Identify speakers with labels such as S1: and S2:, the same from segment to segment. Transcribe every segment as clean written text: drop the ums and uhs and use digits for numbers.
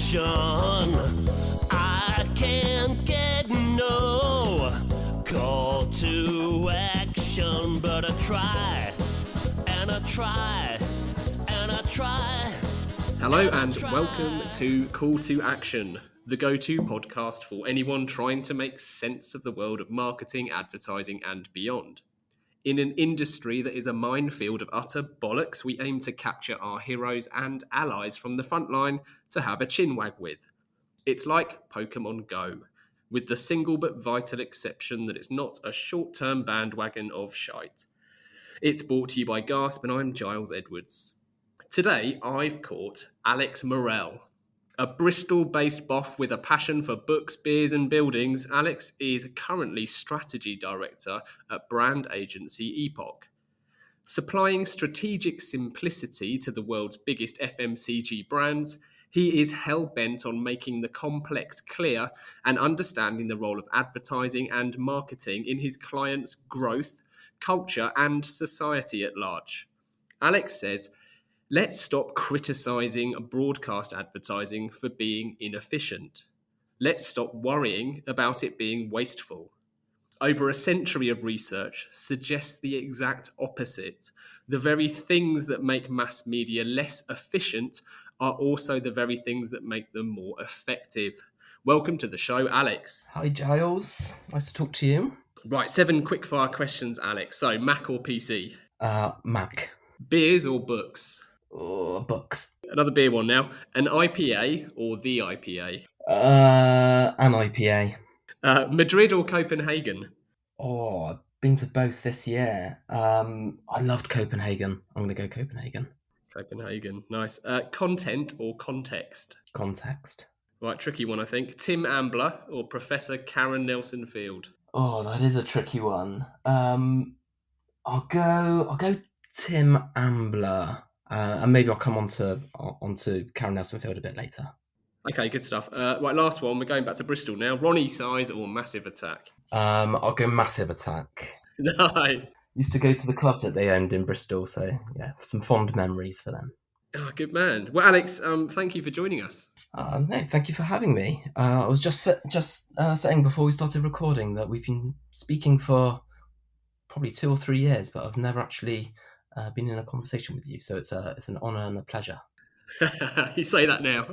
S1: action. I can't get no call to action, but I try, and I try, and I try.
S2: Hello and welcome to Call to Action, the go-to podcast for anyone trying to make sense of the world of marketing, advertising and beyond. In an industry that is a minefield of utter bollocks, we aim to capture our heroes and allies from the front line to have a chinwag with. It's like Pokemon Go, with the single but vital exception that it's not a short-term bandwagon of shite. It's brought to you by Gasp and I'm Giles Edwards. Today, I've caught Alex Murrell. A Bristol-based boff with a passion for books, beers and buildings, Alex is currently strategy director at brand agency Epoch. Supplying strategic simplicity to the world's biggest FMCG brands, he is hell-bent on making the complex clear and understanding the role of advertising and marketing in his clients' growth, culture and society at large. Alex says, let's stop criticising broadcast advertising for being inefficient. Let's stop worrying about it being wasteful. Over a century of research suggests the exact opposite. The very things that make mass media less efficient are also the very things that make them more effective. Welcome to the show, Alex.
S3: Hi, Giles. Nice to talk to you.
S2: Right, 7 quickfire questions, Alex. So, Mac or PC?
S3: Mac.
S2: Beers or books?
S3: Books.
S2: Another beer one now. An IPA or the IPA?
S3: An IPA.
S2: Madrid or Copenhagen?
S3: Oh, I've been to both this year. I loved Copenhagen. I'm going to go Copenhagen.
S2: Copenhagen, nice. Content or context?
S3: Context.
S2: Right, tricky one, I think. Tim Ambler or Professor Karen Nelson Field?
S3: Oh, that is a tricky one. I'll go Tim Ambler. And maybe I'll come onto Karen Nelson Field a bit later.
S2: Okay, good stuff. Right, last one. We're going back to Bristol now. Ronnie Size or Massive Attack?
S3: I'll go Massive Attack.
S2: Nice.
S3: Used to go to the club that they owned in Bristol, so yeah, some fond memories for them.
S2: Oh, good man. Well, Alex, thank you for joining us.
S3: No, thank you for having me. I was just saying before we started recording that we've been speaking for probably 2 or 3 years, but I've never actually been in a conversation with you. So it's an honour and a pleasure.
S2: You say that now.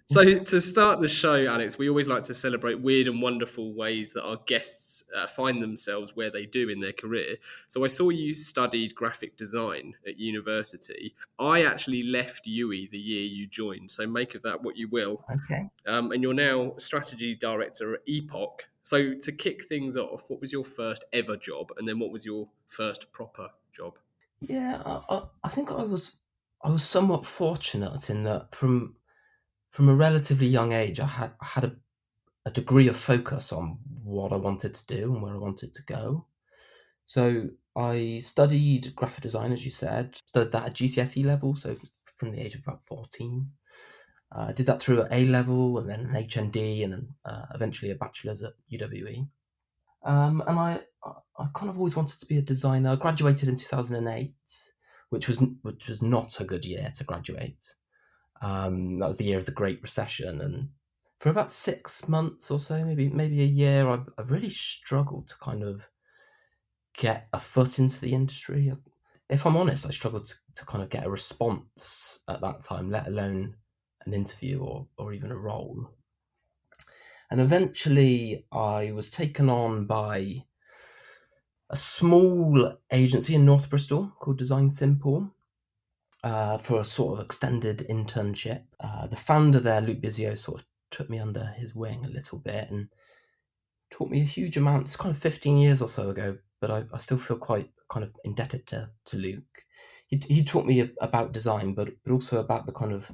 S2: So to start the show, Alex, we always like to celebrate weird and wonderful ways that our guests find themselves where they do in their career. So I saw you studied graphic design at university. I actually left UWE the year you joined, so make of that what you will.
S3: Okay.
S2: And you're now strategy director at Epoch. So to kick things off, what was your first ever job, and then what was your first proper job?
S3: Yeah, I think I was somewhat fortunate in that from a relatively young age, I had a degree of focus on what I wanted to do and where I wanted to go. So I studied graphic design, as you said, studied that at GCSE level, so from the age of about 14. I did that through at A level and then an HND and then eventually a bachelor's at UWE. And I kind of always wanted to be a designer. I graduated in 2008, which was not a good year to graduate. That was the year of the Great Recession, and for about 6 months or so, maybe a year, I really struggled to kind of get a foot into the industry. If I'm honest, I struggled to kind of get a response at that time, let alone an interview or even a role. And eventually I was taken on by a small agency in North Bristol called Design Simple for a sort of extended internship. The founder there, Luke Bizio, sort of took me under his wing a little bit and taught me a huge amount. It's kind of 15 years or so ago, but I still feel quite kind of indebted to Luke. He taught me about design, but also about the kind of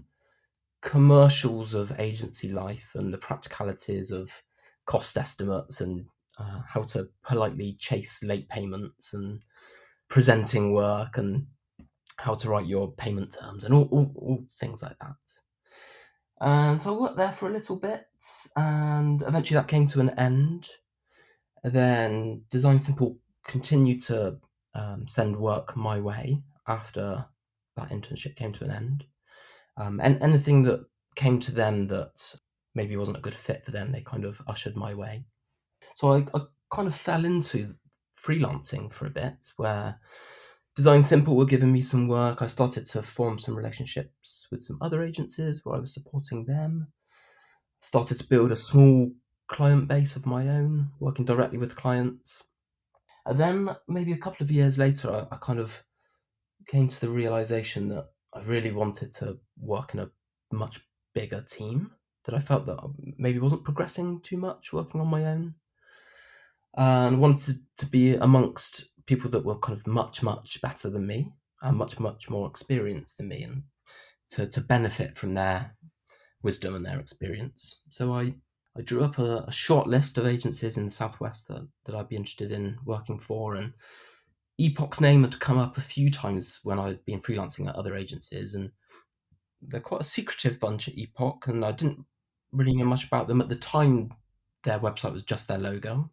S3: commercials of agency life and the practicalities of cost estimates and how to politely chase late payments and presenting work and how to write your payment terms and all things like that. And so I worked there for a little bit and eventually that came to an end. Then Design Simple continued to send work my way after that internship came to an end. And anything that came to them that maybe wasn't a good fit for them, they kind of ushered my way. So I kind of fell into freelancing for a bit, where Design Simple were giving me some work. I started to form some relationships with some other agencies where I was supporting them. Started to build a small client base of my own, working directly with clients. And then maybe a couple of years later, I kind of came to the realization that I really wanted to work in a much bigger team, that I felt that I maybe wasn't progressing too much working on my own, and wanted to be amongst people that were kind of much, much better than me and much, much more experienced than me, and to benefit from their wisdom and their experience. So I drew up a short list of agencies in the Southwest that I'd be interested in working for, and Epoch's name had come up a few times when I'd been freelancing at other agencies, and they're quite a secretive bunch at Epoch, and I didn't really know much about them at the time. Their website was just their logo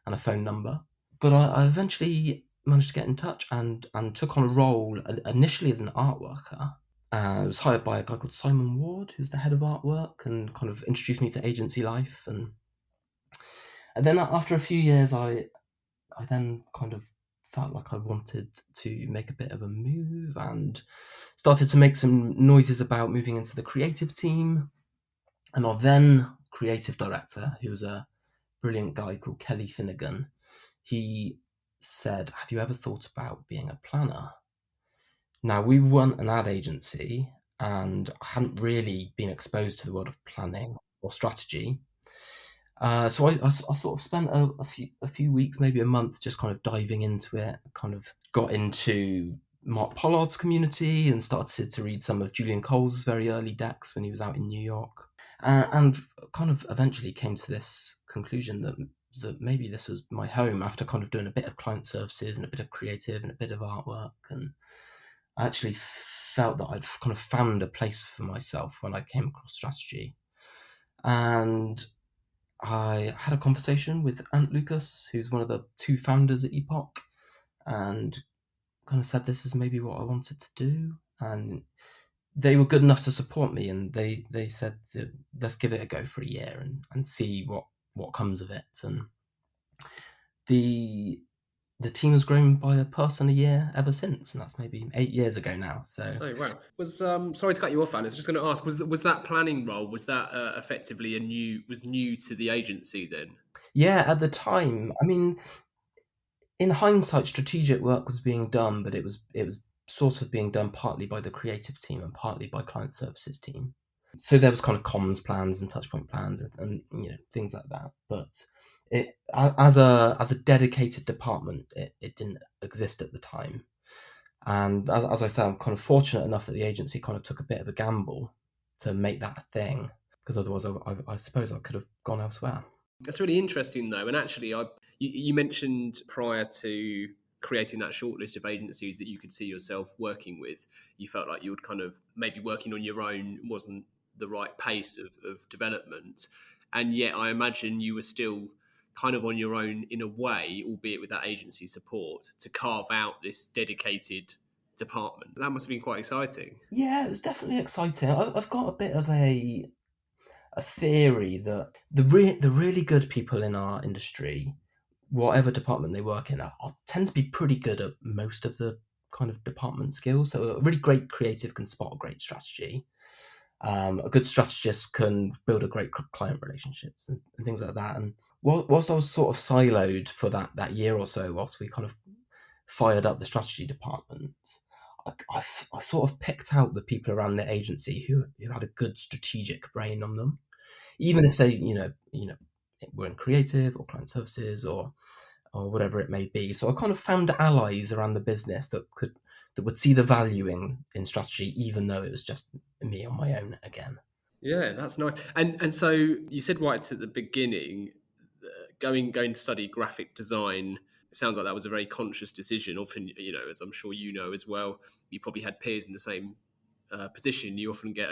S3: and a phone number. But I eventually managed to get in touch and took on a role initially as an art worker. I was hired by a guy called Simon Ward, who's the head of artwork, and kind of introduced me to agency life. And then after a few years, I then kind of felt like I wanted to make a bit of a move, and started to make some noises about moving into the creative team. And our then creative director, who was a brilliant guy called Kelly Finnegan, he said, "Have you ever thought about being a planner?" Now, we weren't an ad agency, and I hadn't really been exposed to the world of planning or strategy. So I sort of spent a few weeks, maybe a month, just kind of diving into it. Kind of got into Mark Pollard's community and started to read some of Julian Cole's very early decks when he was out in New York, and kind of eventually came to this conclusion that maybe this was my home, after kind of doing a bit of client services and a bit of creative and a bit of artwork. And I actually felt that I'd kind of found a place for myself when I came across strategy. And I had a conversation with Ant Lucas, who's one of the two founders at Epoch, and kind of said this is maybe what I wanted to do. And they were good enough to support me, and they said, let's give it a go for a year and see what comes of it. And the team has grown by a person a year ever since, and that's maybe 8 years ago now. So,
S2: oh wow, was sorry to cut you off, Alice. I was just going to ask, was that planning role, was that effectively new to the agency then?
S3: Yeah, at the time, I mean, in hindsight, strategic work was being done, but it was sort of being done partly by the creative team and partly by client services team. So there was kind of comms plans and touchpoint plans and things like that. But it as a dedicated department, it didn't exist at the time. And as I said, I'm kind of fortunate enough that the agency kind of took a bit of a gamble to make that a thing, because otherwise I suppose I could have gone elsewhere.
S2: That's really interesting, though. And actually, you mentioned prior to creating that shortlist of agencies that you could see yourself working with, you felt like you would kind of maybe working on your own wasn't the right pace of development. And yet I imagine you were still kind of on your own in a way, albeit with that agency support, to carve out this dedicated department. That must have been quite exciting.
S3: Yeah, it was definitely exciting. I've got a bit of a theory that the really good people in our industry, whatever department they work in, tend to be pretty good at most of the kind of department skills. So a really great creative can spot a great strategy. A good strategist can build a great client relationships and things like that. And whilst I was sort of siloed for that year or so, whilst we kind of fired up the strategy department, I sort of picked out the people around the agency who had a good strategic brain on them, even if they were in creative or client services or whatever it may be. So I kind of found allies around the business that would see the value in strategy, even though it was just me on my own again.
S2: Yeah, that's nice. And so you said right at the beginning, going to study graphic design, it sounds like that was a very conscious decision. Often, as I'm sure you know as well, you probably had peers in the same position. You often get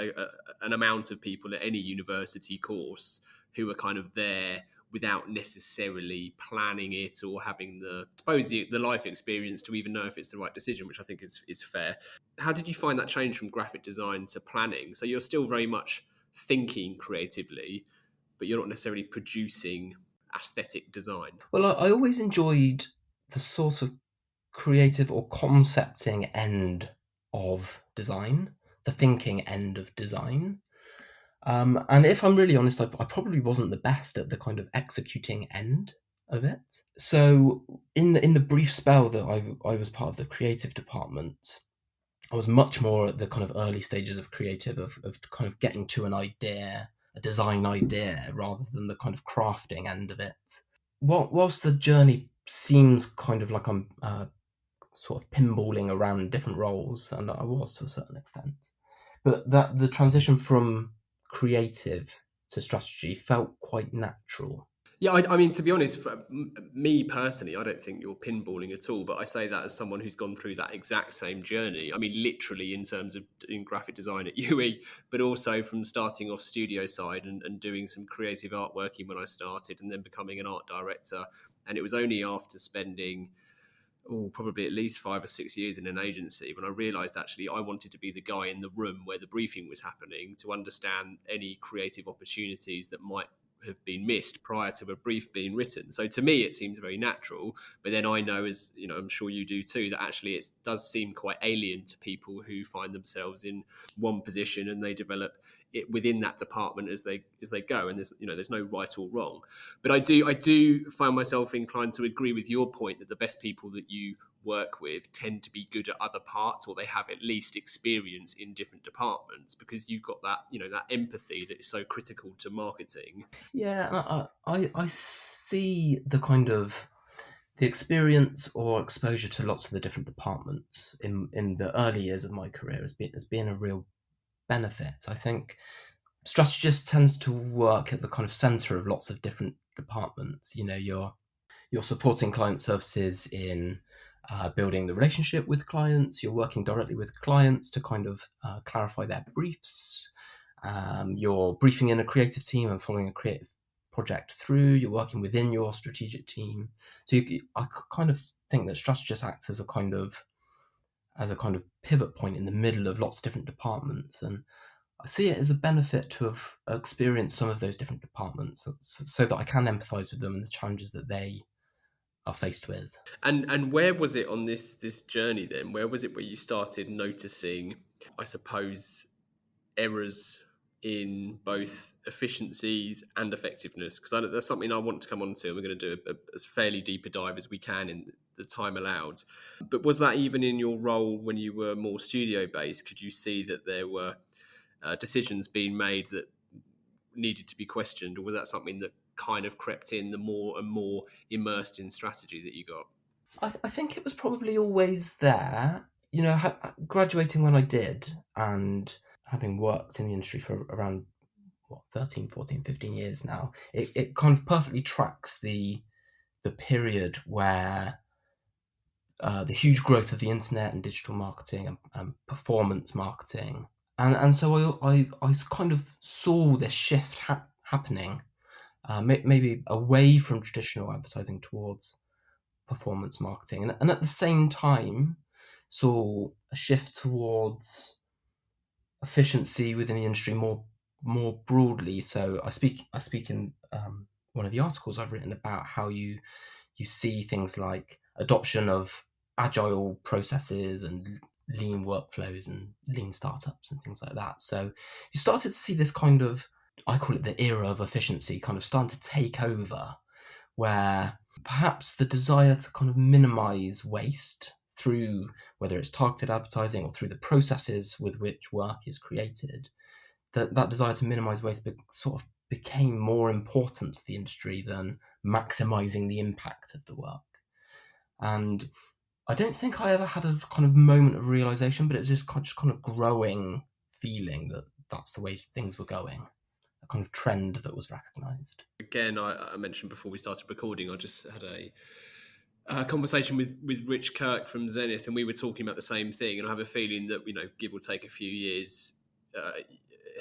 S2: an amount of people at any university course who are kind of there without necessarily planning it or having the life experience to even know if it's the right decision, which I think is fair. How did you find that change from graphic design to planning? So you're still very much thinking creatively, but you're not necessarily producing aesthetic design.
S3: Well, I always enjoyed the sort of creative or concepting end of design, the thinking end of design. And if I'm really honest, I probably wasn't the best at the kind of executing end of it. So in the brief spell that I was part of the creative department, I was much more at the kind of early stages of creative, of kind of getting to an idea, a design idea, rather than the kind of crafting end of it. Whilst the journey seems kind of like I'm sort of pinballing around different roles, and I was to a certain extent, but that the transition from creative to strategy felt quite natural.
S2: Yeah, I mean, to be honest, for me personally, I don't think you're pinballing at all, but I say that as someone who's gone through that exact same journey. I mean, literally in terms of doing graphic design at UE, but also from starting off studio side and doing some creative art working when I started, and then becoming an art director. And it was only after spending probably at least 5 or 6 years in an agency when I realised actually I wanted to be the guy in the room where the briefing was happening, to understand any creative opportunities that might have been missed prior to a brief being written. So to me it seems very natural, but then I know, as you know, I'm sure you do too, that actually it does seem quite alien to people who find themselves in one position and they develop it within that department as they go, and there's no right or wrong. But I do find myself inclined to agree with your point that the best people that you work with tend to be good at other parts, or they have at least experience in different departments, because you've got that that empathy that is so critical to marketing.
S3: Yeah, I see the kind of the experience or exposure to lots of the different departments in the early years of my career has been a real benefit. I think strategist tends to work at the kind of center of lots of different departments. You're supporting client services in building the relationship with clients. You're working directly with clients to kind of clarify their briefs. You're briefing in a creative team and following a creative project through. You're working within your strategic team. So I kind of think that strategists act as a kind of pivot point in the middle of lots of different departments. And I see it as a benefit to have experienced some of those different departments so that I can empathise with them and the challenges that they are faced with.
S2: And where was it on this journey then? Where was it where you started noticing, I suppose, errors in both efficiencies and effectiveness? Because that's something I want to come on to, and we're going to do a fairly deeper dive as we can in the time allowed. But was that even in your role when you were more studio based? Could you see that there were decisions being made that needed to be questioned, or was that something that kind of crept in the more and more immersed in strategy that you got?
S3: I think it was probably always there. Graduating when I did, and having worked in the industry for around 13, 14, 15 years now, it kind of perfectly tracks the period where the huge growth of the internet and digital marketing and performance marketing. And so I kind of saw this shift happening, maybe away from traditional advertising towards performance marketing, and at the same time saw a shift towards efficiency within the industry more broadly. So I speak in one of the articles I've written about how you see things like adoption of agile processes and lean workflows and lean startups and things like that. So you started to see this kind of, I call it the era of efficiency, kind of starting to take over, where perhaps the desire to kind of minimize waste through whether it's targeted advertising or through the processes with which work is created, that desire to minimize waste sort of became more important to the industry than maximizing the impact of the work. And I don't think I ever had a kind of moment of realization, but it was just kind of growing feeling that that's the way things were going, a kind of trend that was recognized.
S2: Again, I mentioned before we started recording, I just had a conversation with Rich Kirk from Zenith, and we were talking about the same thing. And I have a feeling that, give or take a few years,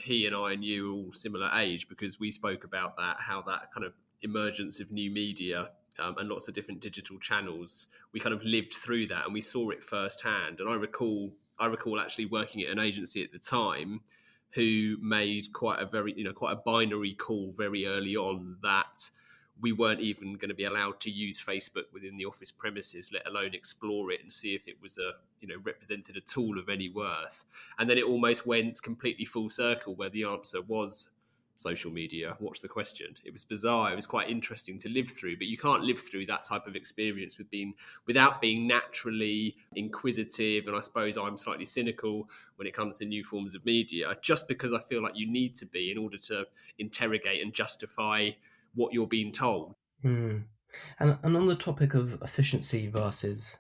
S2: he and I and you are all similar age, because we spoke about that, how that kind of emergence of new media and lots of different digital channels, we kind of lived through that and we saw it firsthand. And I recall actually working at an agency at the time who made quite a binary call very early on that we weren't even going to be allowed to use Facebook within the office premises, let alone explore it and see if it was represented a tool of any worth. And then it almost went completely full circle, where the answer was social media. What's the question? It was bizarre. It was quite interesting to live through, but you can't live through that type of experience without being naturally inquisitive. And I suppose I'm slightly cynical when it comes to new forms of media, just because I feel like you need to be in order to interrogate and justify what you're being told.
S3: And on the topic of efficiency versus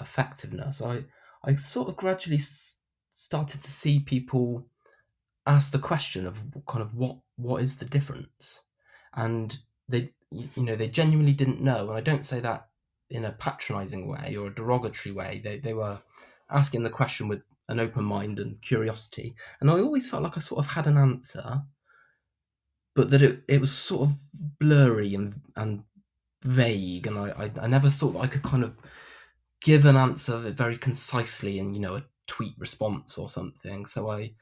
S3: effectiveness, I sort of gradually started to see people ask the question of kind of what is the difference, and they genuinely didn't know. And I don't say that in a patronizing way or a derogatory way. They were asking the question with an open mind and curiosity, and I always felt like I sort of had an answer, but that it was sort of blurry and vague, and I never thought that I could kind of give an answer very concisely in a tweet response or something. So I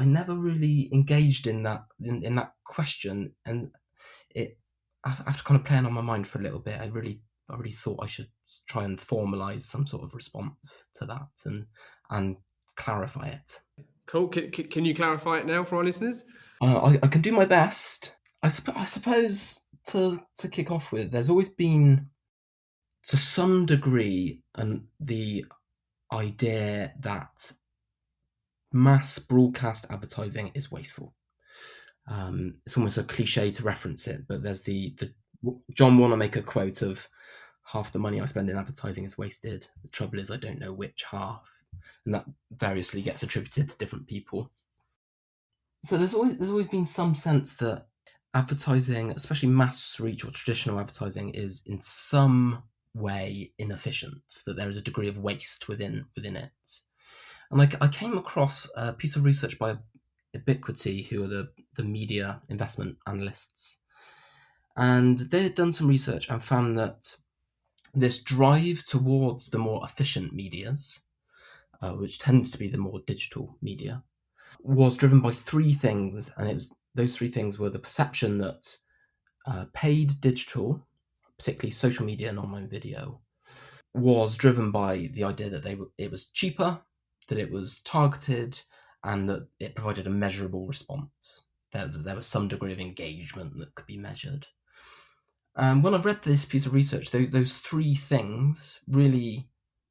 S3: never really engaged in that question, and it, after kind of playing on my mind for a little bit, I really thought I should try and formalize some sort of response to that and clarify it.
S2: Cool. Can you clarify it now for our listeners?
S3: I can do my best. I suppose to kick off with, there's always been, to some degree, the idea that mass broadcast advertising is wasteful. It's almost a cliche to reference it, but there's the John Wanamaker quote of half the money I spend in advertising is wasted. The trouble is I don't know which half, and that variously gets attributed to different people. So there's always been some sense that advertising, especially mass reach or traditional advertising, is in some way inefficient, that there is a degree of waste within it. And I came across a piece of research by Ubiquity, who are the media investment analysts, and they had done some research and found that this drive towards the more efficient medias, which tends to be the more digital media, was driven by three things, and those three things were the perception that paid digital, particularly social media and online video, was driven by the idea that it was cheaper, that it was targeted, and that it provided a measurable response. There was some degree of engagement that could be measured. And when I read this piece of research, those three things really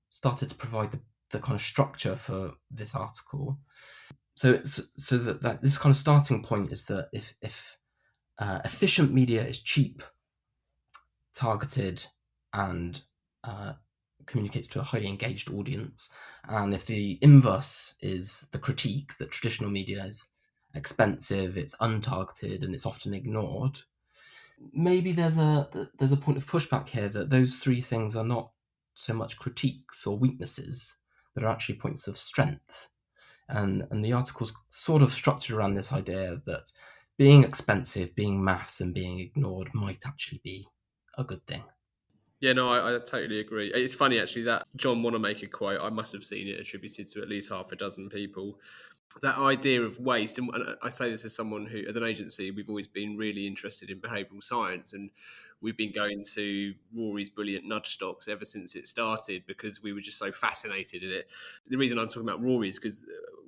S3: started to provide the kind of structure for this article. So that this kind of starting point is that if efficient media is cheap, targeted, and communicates to a highly engaged audience, and if the inverse is the critique, that traditional media is expensive, it's untargeted, and it's often ignored, maybe there's a point of pushback here, that those three things are not so much critiques or weaknesses, but are actually points of strength. And the article's sort of structured around this idea that being expensive, being mass, and being ignored might actually be a good thing.
S2: Yeah, no, I totally agree. It's funny, actually, that John Wanamaker quote, I must have seen it attributed to at least half a dozen people. That idea of waste, and I say this as someone who, as an agency, we've always been really interested in behavioural science, and we've been going to Rory's brilliant nudge stocks ever since it started, because we were just so fascinated in it. The reason I'm talking about Rory is because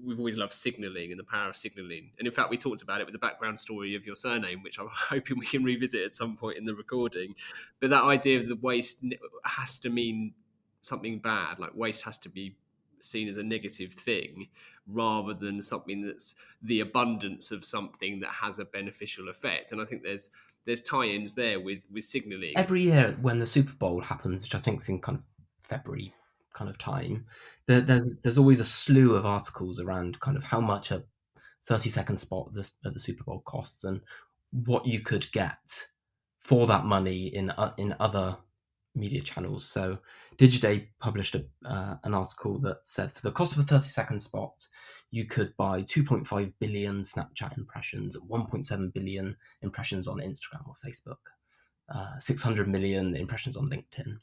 S2: we've always loved signalling and the power of signalling, and in fact we talked about it with the background story of your surname, which I'm hoping we can revisit at some point in the recording. But that idea of the waste has to mean something bad, like waste has to be seen as a negative thing, rather than something that's the abundance of something that has a beneficial effect. And I think there's tie-ins there with signalling.
S3: Every year when the Superbowl happens, which I think is in kind of February kind of time, there's always a slew of articles around kind of how much a 30-second spot at the Superbowl costs, and what you could get for that money in other media channels. So Digiday published an article that said for the cost of a 30-second spot, you could buy 2.5 billion Snapchat impressions, 1.7 billion impressions on Instagram or Facebook, 600 million impressions on LinkedIn. And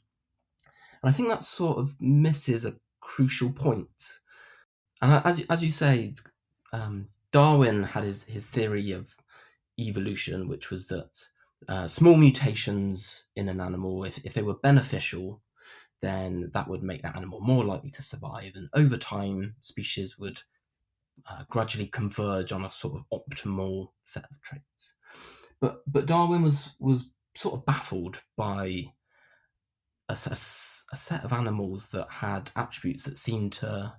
S3: I think that sort of misses a crucial point. And as you say, Darwin had his theory of evolution, which was that small mutations in an animal, if they were beneficial, then that would make that animal more likely to survive, and over time species would gradually converge on a sort of optimal set of traits. But Darwin was sort of baffled by a set of animals that had attributes that seemed to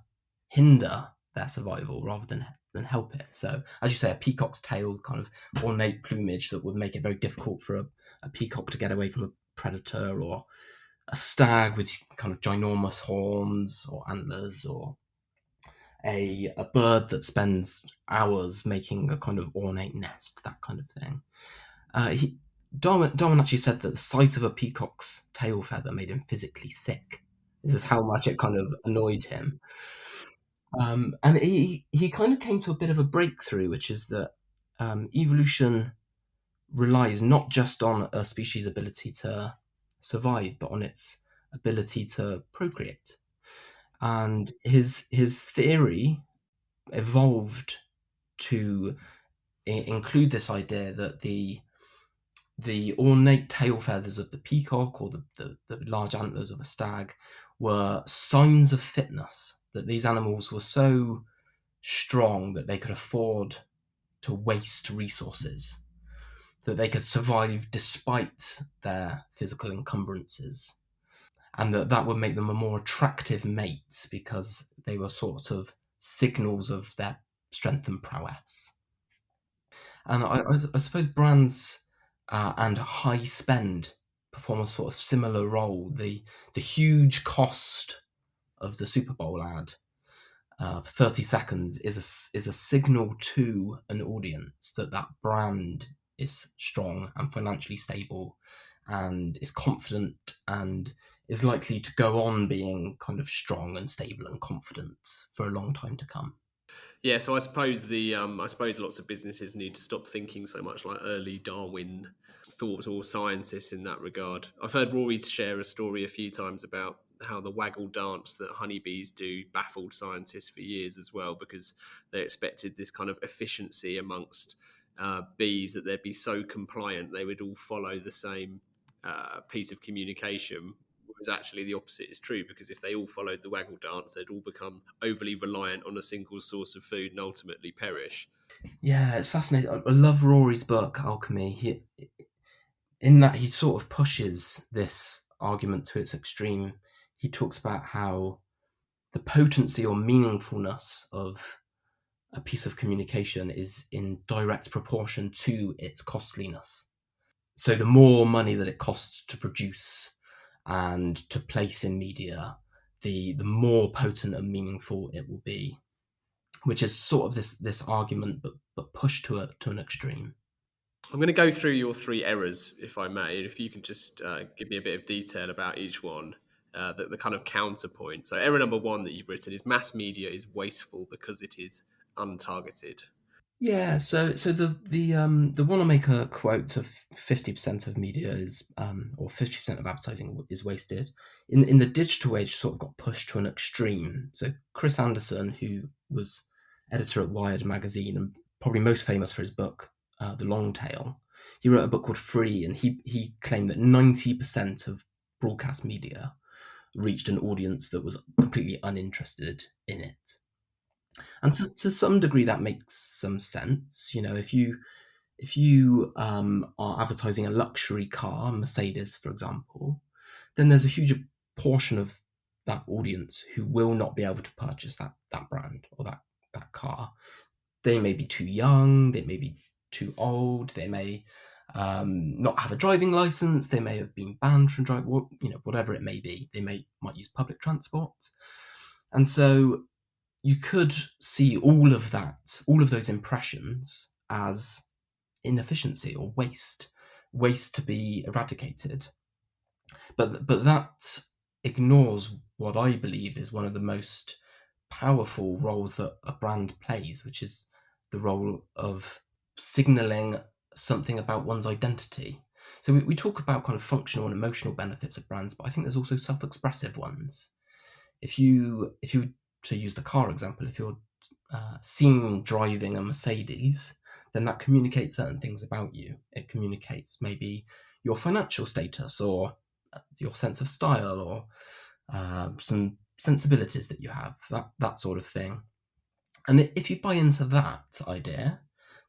S3: hinder their survival rather than help it. So, as you say, a peacock's tail, kind of ornate plumage that would make it very difficult for a peacock to get away from a predator, or a stag with kind of ginormous horns or antlers, or a bird that spends hours making a kind of ornate nest, that kind of thing. Darwin actually said that the sight of a peacock's tail feather made him physically sick. This is how much it kind of annoyed him. And he kind of came to a bit of a breakthrough, which is that evolution relies not just on a species' ability to survive, but on its ability to procreate. And his theory evolved to include this idea that the ornate tail feathers of the peacock, or the large antlers of a stag, were signs of fitness, that these animals were so strong that they could afford to waste resources, that they could survive despite their physical encumbrances, and that would make them a more attractive mate because they were sort of signals of their strength and prowess. And I suppose brands and high spend perform a sort of similar role. The huge cost of the Superbowl ad for 30 seconds is a signal to an audience that brand is strong and financially stable, and is confident, and is likely to go on being kind of strong and stable and confident for a long time to come.
S2: Yeah, so I suppose lots of businesses need to stop thinking so much like early Darwin thought, or scientists in that regard. I've heard Rory share a story a few times about how the waggle dance that honeybees do baffled scientists for years as well, because they expected this kind of efficiency amongst bees, that they'd be so compliant they would all follow the same piece of communication. Whereas actually the opposite is true, because if they all followed the waggle dance, they'd all become overly reliant on a single source of food and ultimately perish.
S3: Yeah, it's fascinating. I love Rory's book, Alchemy. In that he sort of pushes this argument to its extreme. He talks about how the potency or meaningfulness of a piece of communication is in direct proportion to its costliness. So the more money that it costs to produce and to place in media, the more potent and meaningful it will be, which is sort of this argument, but pushed to an extreme.
S2: I'm going to go through your three errors, if I may, if you can just give me a bit of detail about each one, the kind of counterpoint. So error number one that you've written is mass media is wasteful because it is untargeted.
S3: Yeah, so the Wanamaker quote of 50% of media is or 50% of advertising is wasted. In the digital age, sort of got pushed to an extreme. So Chris Anderson, who was editor at Wired magazine and probably most famous for his book The Long Tail, he wrote a book called Free, and he claimed that 90% of broadcast media reached an audience that was completely uninterested in it. And to some degree, that makes some sense. You know, if you are advertising a luxury car, Mercedes, for example, then there's a huge portion of that audience who will not be able to purchase that brand or that car. They may be too young, they may be too old, they may not have a driving license, they may have been banned from driving, whatever it may be. They might use public transport, and so you could see all of those impressions as inefficiency or waste to be eradicated. But that ignores what I believe is one of the most powerful roles that a brand plays, which is the role of signaling something about one's identity. So we talk about kind of functional and emotional benefits of brands, but I think there's also self-expressive ones. If you to use the car example, if you're seen driving a Mercedes, then that communicates certain things about you. It communicates maybe your financial status or your sense of style or some sensibilities that you have, that sort of thing. And if you buy into that idea,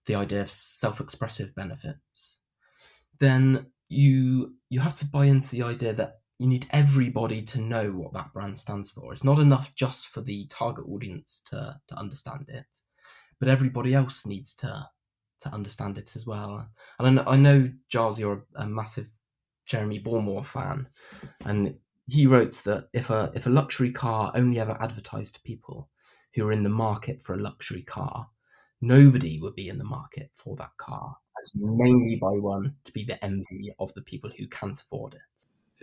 S3: the idea of self-expressive benefits, then you have to buy into the idea that you need everybody to know what that brand stands for. It's not enough just for the target audience to understand it, but everybody else needs to understand it as well. And I know, Giles, you're a massive Jeremy Bournemore fan, and he wrote that if a luxury car only ever advertised to people who are in the market for a luxury car, nobody would be in the market for that car. As you mainly buy one to be the envy of the people who can't afford it.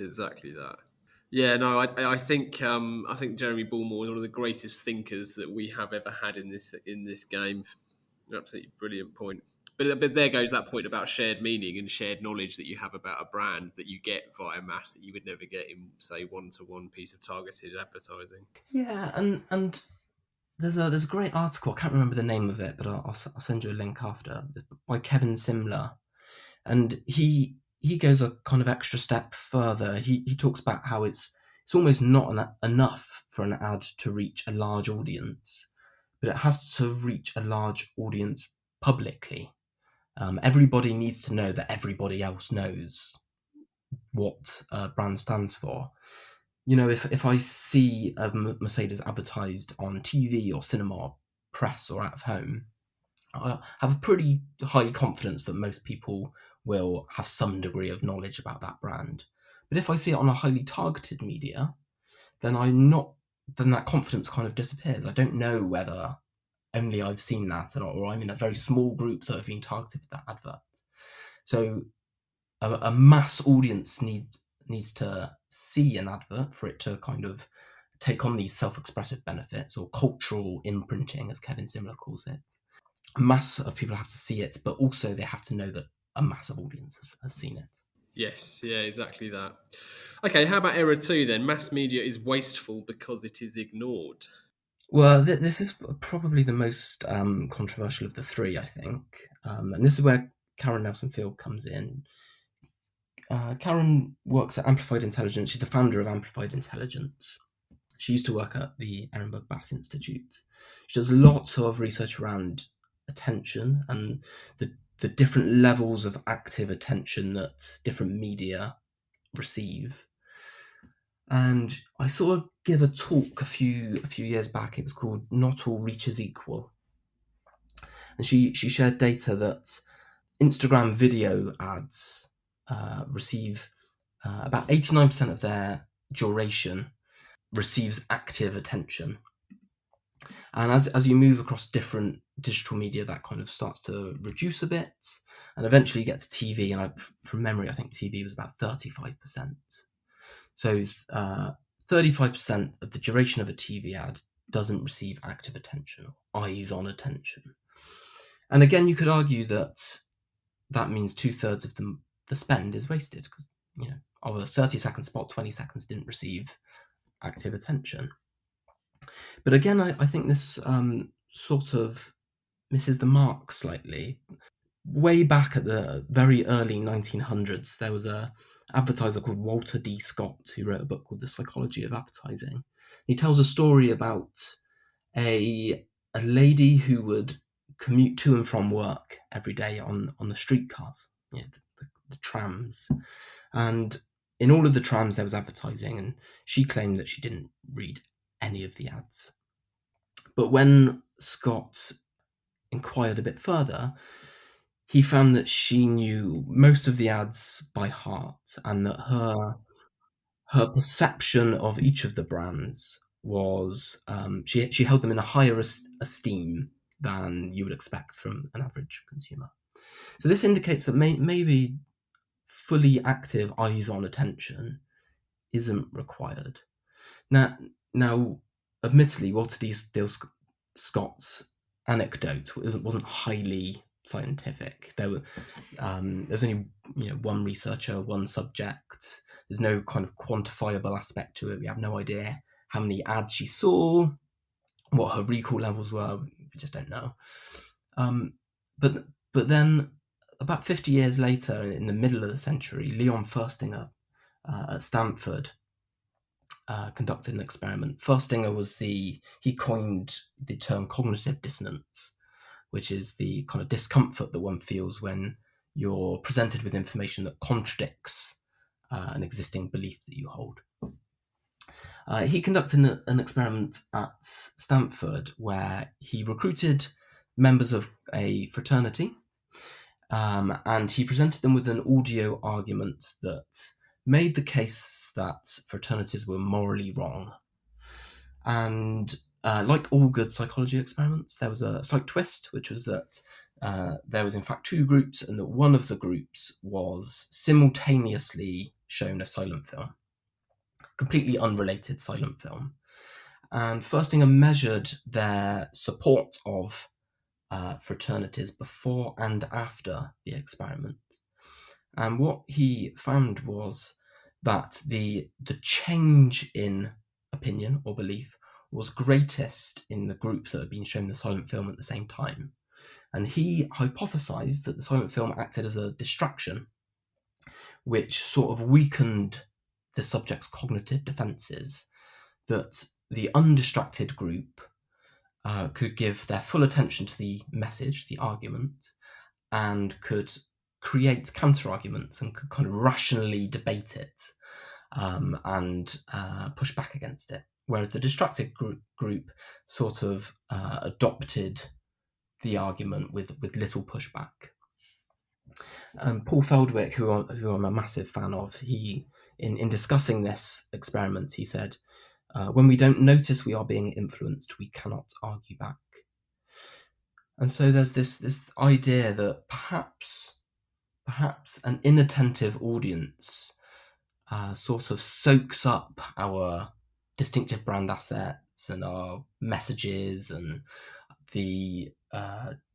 S2: Exactly that. Yeah, no, I think Jeremy Bournemore is one of the greatest thinkers that we have ever had in this game. Absolutely brilliant point. But there goes that point about shared meaning and shared knowledge that you have about a brand that you get via mass that you would never get in, say, one-to-one piece of targeted advertising.
S3: Yeah, and there's a great article. I can't remember the name of it, but I'll send you a link after. It's by Kevin Simler, and he goes a kind of extra step further. He talks about how it's almost not enough for an ad to reach a large audience, but it has to reach a large audience publicly. Everybody needs to know that everybody else knows what a brand stands for. You know, if I see a Mercedes advertised on TV or cinema, press, or out of home, I have a pretty high confidence that most people will have some degree of knowledge about that brand. But if I see it on a highly targeted media, then that confidence kind of disappears. I don't know whether only I've seen that or I'm in a very small group that have been targeted with that advert. So a mass audience needs to see an advert for it to kind of take on these self-expressive benefits, or cultural imprinting, as Kevin Simler calls it. A mass of people have to see it, but also they have to know that a massive audience has seen it.
S2: Yes, yeah, exactly that. Okay, how about error 2 then? Mass media is wasteful because it is ignored.
S3: Well, this is probably the most controversial of the three, I think. And this is where Karen Nelson-Field comes in. Karen works at Amplified Intelligence. She's the founder of Amplified Intelligence. She used to work at the Ehrenberg Bass Institute. She does lots of research around attention and the different levels of active attention that different media receive. And I saw her give a talk a few years back. It was called "Not All Reach is Equal," and she shared data that Instagram video ads receive about 89% of their duration receives active attention. And as you move across different digital media, that kind of starts to reduce a bit, and eventually you get to TV. And from memory, I think TV was about 35%. So 35% of the duration of a TV ad doesn't receive active attention, or eyes-on attention. And again, you could argue that means 2/3 of the spend is wasted, because, you know, of a 30-second spot, 20 seconds didn't receive active attention. But again, I think this sort of misses the mark slightly. Way back at the very early 1900s, there was a advertiser called Walter D. Scott who wrote a book called The Psychology of Advertising. He tells a story about a lady who would commute to and from work every day on the streetcars, you know, the trams. And in all of the trams there was advertising, and she claimed that she didn't read any of the ads. But when Scott inquired a bit further, he found that she knew most of the ads by heart, and that her perception of each of the brands was she held them in a higher esteem than you would expect from an average consumer. So this indicates that maybe fully active eyes-on attention isn't required. Now, admittedly, Walter D. Scott's anecdote wasn't highly scientific. There was only one researcher, one subject. There's no kind of quantifiable aspect to it. We have no idea how many ads she saw, what her recall levels were. just don't know. But then about 50 years later, in the middle of the century, Leon Furstinger at Stanford conducted an experiment. Furstinger he coined the term cognitive dissonance, which is the kind of discomfort that one feels when you're presented with information that contradicts an existing belief that you hold. He conducted an experiment at Stanford where he recruited members of a fraternity, and he presented them with an audio argument that made the case that fraternities were morally wrong. And like all good psychology experiments, there was a slight twist, which was that there was in fact two groups, and that one of the groups was simultaneously shown a silent film, completely unrelated silent film. And Furstinger measured their support of fraternities before and after the experiment. And what he found was that the change in opinion or belief was greatest in the group that had been shown the silent film at the same time. And he hypothesized that the silent film acted as a distraction, which sort of weakened the subject's cognitive defenses, that the undistracted group could give their full attention to the message, the argument, and could create counter-arguments and could kind of rationally debate it and push back against it. Whereas the distracted group sort of adopted the argument with little pushback. Paul Feldwick, who I'm a massive fan of, he in discussing this experiment, he said, when we don't notice we are being influenced, we cannot argue back. And so there's this idea that perhaps an inattentive audience sort of soaks up our distinctive brand assets and our messages and the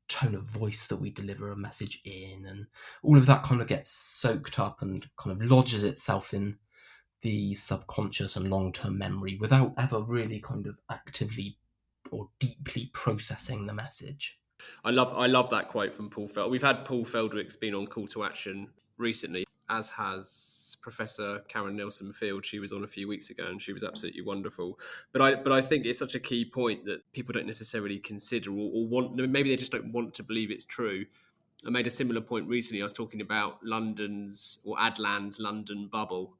S3: tone of voice that we deliver a message in, and all of that kind of gets soaked up and kind of lodges itself in the subconscious and long-term memory without ever really kind of actively or deeply processing the message.
S2: I love that quote from Paul Feldwick. We've had Paul Feldwick's been on Call to Action recently, as has Professor Karen Nelson-Field. She was on a few weeks ago and she was absolutely wonderful. But I think it's such a key point that people don't necessarily consider or want, maybe they just don't want to believe it's true. I made a similar point recently. I was talking about London's or Adlan's London bubble,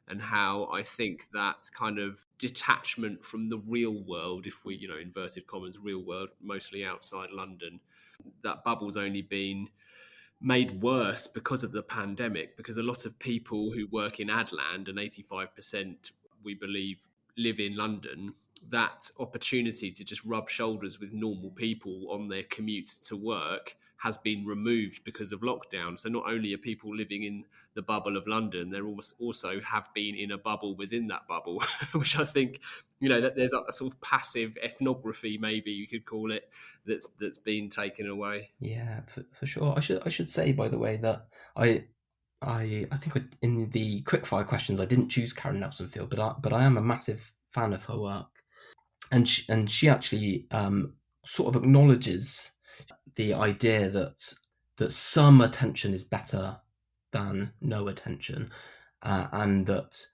S2: and how I think that kind of detachment from the real world, if we, inverted commas, real world, mostly outside London, that bubble's only been made worse because of the pandemic, because a lot of people who work in Adland, and 85%, we believe, live in London, that opportunity to just rub shoulders with normal people on their commute to work has been removed because of lockdown. So not only are people living in the bubble of London, they also have been in a bubble within that bubble, which I think, that there's a sort of passive ethnography, maybe you could call it, that's been taken away.
S3: Yeah, for sure. I should say, by the way, that I think in the quickfire questions I didn't choose Karen Nelson-Field, but I am a massive fan of her work, and she actually sort of acknowledges the idea that some attention is better than no attention, and that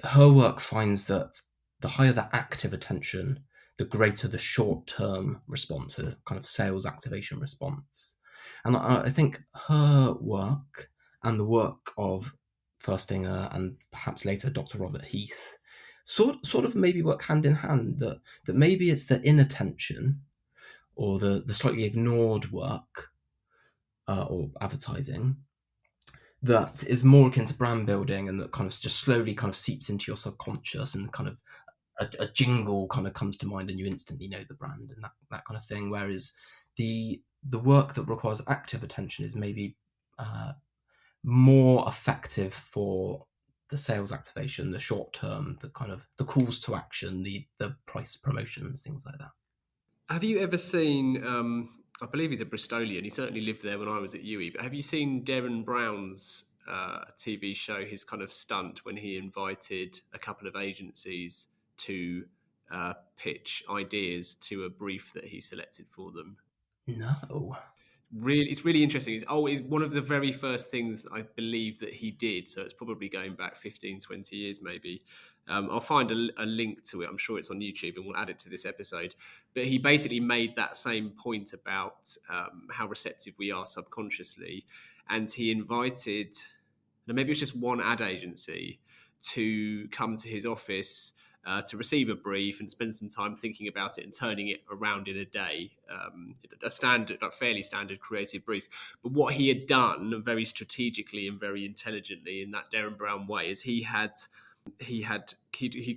S3: her work finds that the higher the active attention, the greater the short-term response, a kind of sales activation response. And I think her work and the work of Furstinger and perhaps later Dr. Robert Heath sort of maybe work hand in hand, that maybe it's the inattention or the slightly ignored work or advertising that is more akin to brand building, and that kind of just slowly kind of seeps into your subconscious, and kind of a jingle kind of comes to mind and you instantly know the brand and that kind of thing. Whereas the work that requires active attention is maybe more effective for the sales activation, the short term, the kind of the calls to action, the price promotions, things like that.
S2: Have you ever seen, I believe he's a Bristolian, he certainly lived there when I was at UE, but have you seen Derren Brown's TV show, his kind of stunt when he invited a couple of agencies to pitch ideas to a brief that he selected for them?
S3: No.
S2: It's really interesting. It's one of the very first things I believe that he did, so it's probably going back 15, 20 years maybe. I'll find a link to it. I'm sure it's on YouTube, and we'll add it to this episode. But he basically made that same point about how receptive we are subconsciously, and he invited, and maybe it was just one ad agency, to come to his office to receive a brief and spend some time thinking about it and turning it around in a day. A standard, like fairly standard creative brief. But what he had done very strategically and very intelligently in that Derren Brown way is he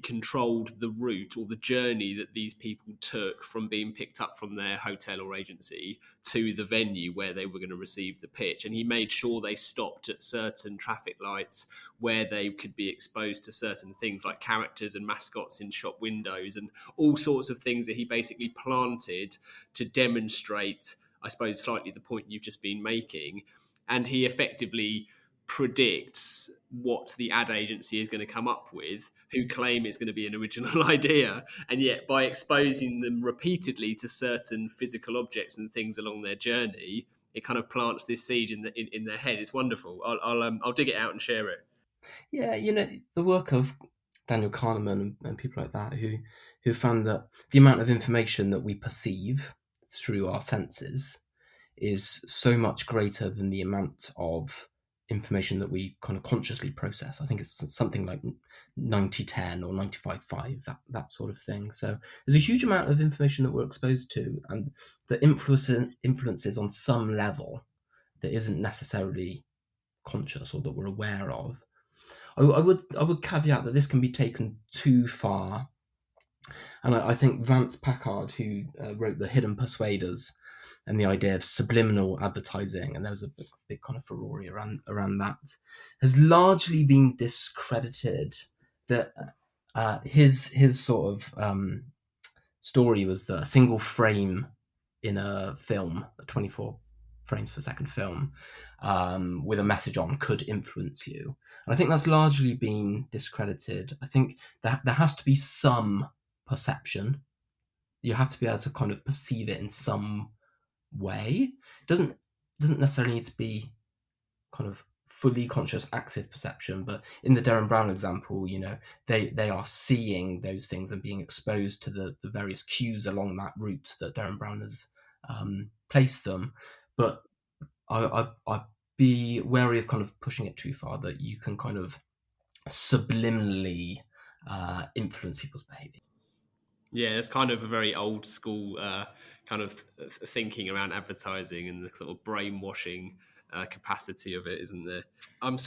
S2: controlled the route or the journey that these people took from being picked up from their hotel or agency to the venue where they were going to receive the pitch. And he made sure they stopped at certain traffic lights where they could be exposed to certain things like characters and mascots in shop windows and all sorts of things that he basically planted to demonstrate, I suppose, slightly the point you've just been making. And he effectively predicts what the ad agency is going to come up with, who claim it's going to be an original idea, and yet by exposing them repeatedly to certain physical objects and things along their journey, it kind of plants this seed in their head. It's wonderful. I'll dig it out and share it.
S3: Yeah, the work of Daniel Kahneman and people like that who found that the amount of information that we perceive through our senses is so much greater than the amount of information that we kind of consciously process. I think it's something like 90-10 or 95-5, that sort of thing. So there's a huge amount of information that we're exposed to, and the influences on some level that isn't necessarily conscious or that we're aware of. I would caveat that this can be taken too far, and I think Vance Packard, who wrote The Hidden Persuaders, and the idea of subliminal advertising, and there was a big kind of furore around that, has largely been discredited. That his sort of story was that a single frame in a film, a 24 frames per second film, with a message on, could influence you. And I think that's largely been discredited. I think that there has to be some perception. You have to be able to kind of perceive it in some way. It doesn't necessarily need to be kind of fully conscious active perception, but in the Derren Brown example, they are seeing those things and being exposed to the various cues along that route that Derren Brown has placed them. But I'd be wary of kind of pushing it too far, that you can kind of subliminally influence people's behavior.
S2: Yeah, it's kind of a very old school kind of thinking around advertising and the sort of brainwashing capacity of it, isn't there? I'm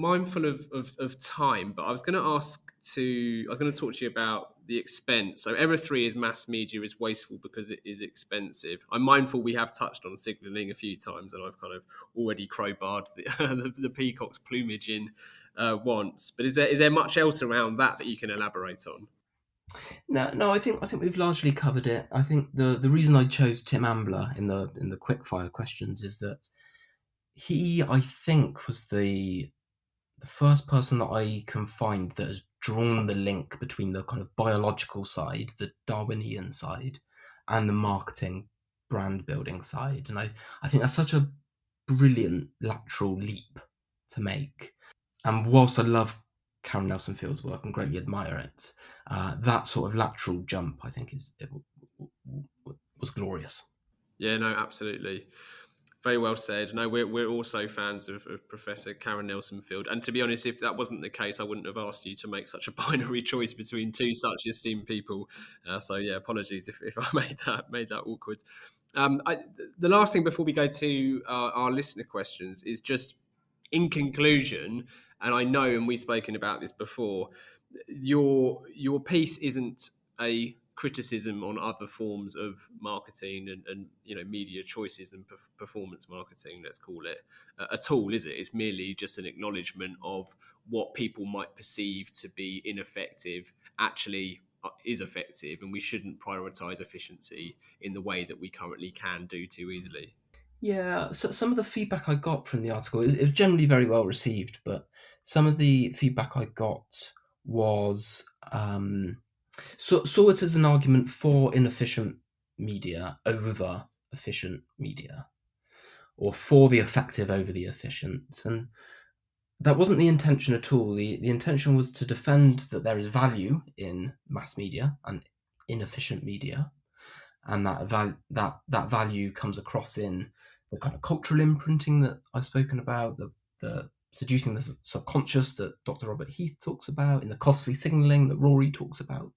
S2: mindful of time, but I was going to talk to you about the expense. So Error 3 is mass media is wasteful because it is expensive. I'm mindful we have touched on signalling a few times, and I've kind of already crowbarred the peacock's plumage in once. But is there much else around that you can elaborate on?
S3: No, I think we've largely covered it. I think the reason I chose Tim Ambler in the quickfire questions is that he, I think, was the first person that I can find that has drawn the link between the kind of biological side, the Darwinian side, and the marketing brand building side. And I think that's such a brilliant lateral leap to make. And whilst I love Karen Nelson Field's work and greatly admire it, that sort of lateral jump, I think, was glorious.
S2: Yeah, no, absolutely. Very well said. No, we're also fans of Professor Karen Nelson Field. And to be honest, if that wasn't the case, I wouldn't have asked you to make such a binary choice between two such esteemed people. So yeah, apologies if I made that awkward. The last thing before we go to our listener questions is just, in conclusion, and I know, and we've spoken about this before, your piece isn't a criticism on other forms of marketing and media choices and performance marketing, let's call it, at all, is it? It's merely just an acknowledgement of what people might perceive to be ineffective actually is effective, and we shouldn't prioritize efficiency in the way that we currently can do too easily.
S3: Yeah, so some of the feedback I got from the article, it was generally very well received, but some of the feedback I got was saw it as an argument for inefficient media over efficient media, or for the effective over the efficient. And that wasn't the intention at all. The intention was to defend that there is value in mass media and inefficient media, and that value comes across in the kind of cultural imprinting that I've spoken about, the seducing the subconscious that Dr. Robert Heath talks about, in the costly signalling that Rory talks about.